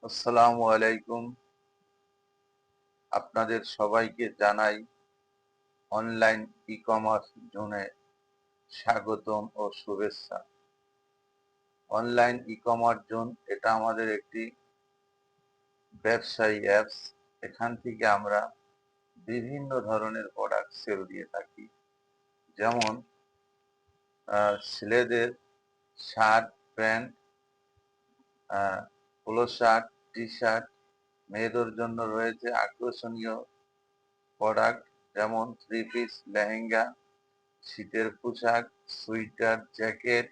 আসসালামু আলাইকুম। আপনাদের সবাইকে জানাই অনলাইন ই-কমার্স জোনে স্বাগতম ও শুভেচ্ছা। অনলাইন ই-কমার্স জোন এটা আমাদের একটি ব্যবসায়ী অ্যাপস। এখান থেকে আমরা বিভিন্ন ধরনের প্রোডাক্ট সেল দিয়ে থাকি। যেমন ছেলেদের shirt, pant, polo shirt, T-shirt, মেয়েদের জন্য রয়েছে আকর্ষণীয় প্রোডাক্ট যেমন থ্রি পিস, লেহেঙ্গা, শীতের পোশাক, সোয়েটার, জ্যাকেট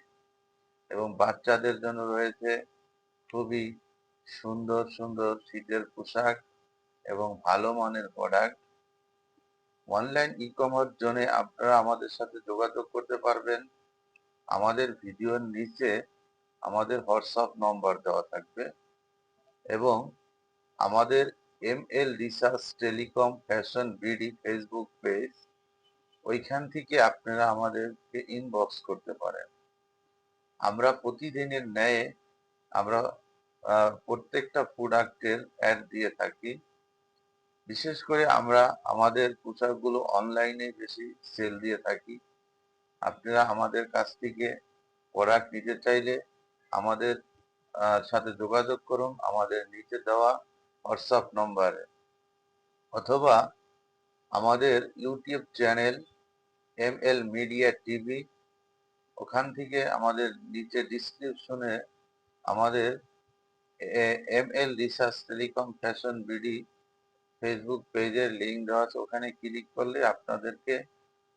এবং বাচ্চাদের জন্য রয়েছে খুবই সুন্দর সুন্দর শীতের পোশাক এবং ভালো মানের প্রোডাক্ট। অনলাইন ই-কমার্স জোনে আপনারা আমাদের সাথে যোগাযোগ করতে পারবেন। আমাদের ভিডিওর নিচে আমাদের হোয়াটসঅ্যাপ নম্বর দেওয়া থাকবে এবং আমাদের ML research telecom fashion BD Facebook page, ওইখান থেকে আপনারা আমাদেরকে ইনবক্স করতে পারেন। আমরা প্রতিদিনের ন্যায় আমরা প্রত্যেকটা প্রোডাক্টের অ্যাড দিয়ে থাকি। বিশেষ করে আমরা আমাদের পোশাকগুলো অনলাইনে বেশি সেল দিয়ে থাকি। আপনারা আমাদের কাছ থেকে প্রোডাক্ট নিতে চাইলে আমাদের সাথে যোগাযোগ করুন আমাদের নিচে দেওয়া হোয়াটসঅ্যাপ নম্বরে, অথবা আমাদের YouTube channel ML media TV, ওখান থেকে আমাদের নিচে ডিসক্রিপশনে আমাদের ML research telecom fashion BD Facebook পেজের লিঙ্ক দেওয়া আছে, ওখানে ক্লিক করলে আপনাদেরকে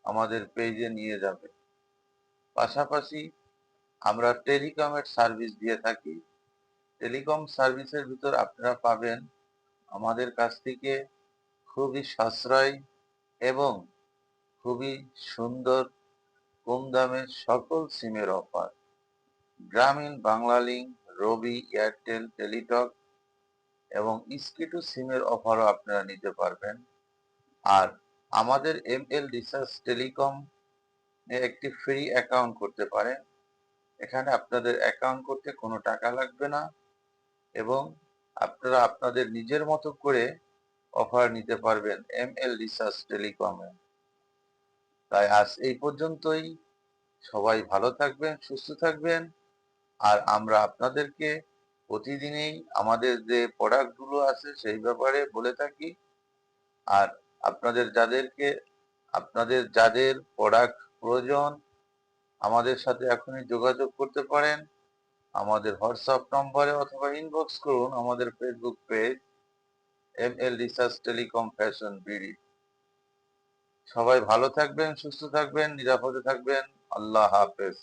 আমাদের পেজে নিয়ে যাবে। পাশাপাশি আমরা টেলিকমের সার্ভিস দিয়ে থাকি। টেলিকম সার্ভিসের ভিতর আপনারা পাবেন আমাদের কাছ থেকে খুবই সাশ্রয় এবং খুবই সুন্দর কম দামে সকল সিমের অফার। গ্রামীণ, বাংলালিংক, রবি, এয়ারটেল, টেলিটক এবং স্কিটু সিমের অফারও আপনারা নিতে পারবেন। আর আমাদের এমএল রিসার্চ টেলিকম একটি ফ্রি অ্যাকাউন্ট করতে পারেন। এখানে আপনাদের অ্যাকাউন্ট করতে কোনো টাকা লাগবে না এবং আপনারা আপনাদের নিজের মতো করে অফার নিতে পারবেন এমএল রিসার্চ টেলিকমে। তাই আজ এই পর্যন্তই। সবাই ভালো থাকবেন, সুস্থ থাকবেন। আর আমরা আপনাদেরকে প্রতিদিনই আমাদের যে প্রোডাক্টগুলো আছে সেই ব্যাপারে বলে থাকি। আর আপনাদের যাদের প্রোডাক্ট প্রয়োজন আমাদের সাথে এখনই যোগাযোগ করতে পারেন আমাদের হোয়াটসঅ্যাপ নম্বরে, অথবা ইনবক্স করুন আমাদের Facebook page ML research telecom fashion BD. সবাই ভালো থাকবেন, সুস্থ থাকবেন, নিরাপদে থাকবেন। আল্লাহ হাফেজ।